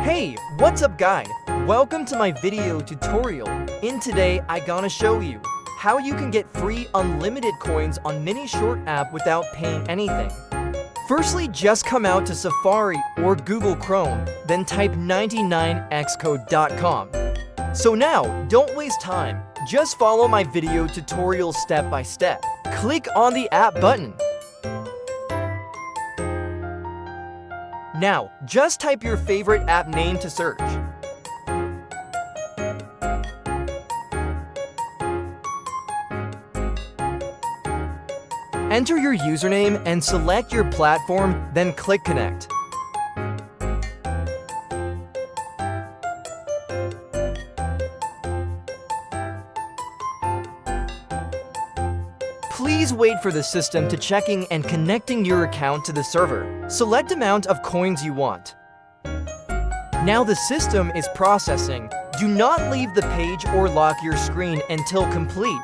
Hey, what's up guys? Welcome to my video tutorial. In today, I gonna show you how you can get free unlimited coins on Minishort app without paying anything. Firstly, just come out to Safari or Google Chrome, then type 99xcode.com. So now, don't waste time. Just follow my video tutorial step by step. Click on the app button. Now, just type your favorite app name to search. Enter your username and select your platform, then click Connect. Please wait for the system to checking and connecting your account to the server. Select amount of coins you want. Now the system is processing. Do not leave the page or lock your screen until complete.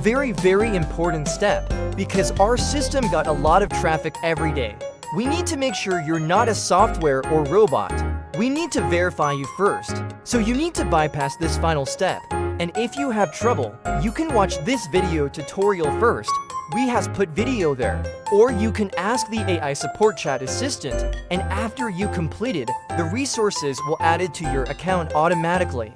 Very important step, because our system got a lot of traffic every day. We need to make sure you're not a software or robot. We need to verify you first. So you need to bypass this final step. And if you have trouble, you can watch this video tutorial first. We has put video there. Or you can ask the AI support chat assistant, and after you completed, the resources will add it to your account automatically.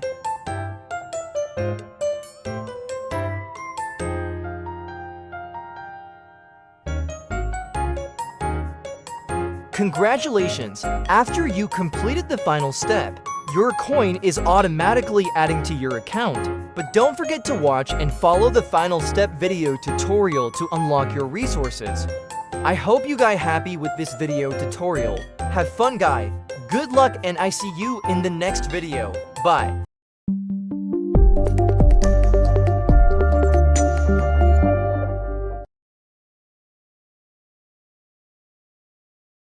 Congratulations! After you completed the final step, your coin is automatically adding to your account. But don't forget to watch and follow the final step video tutorial to unlock your resources. I hope you guys happy with this video tutorial. Have fun guy. Good luck and I see you in the next video. Bye.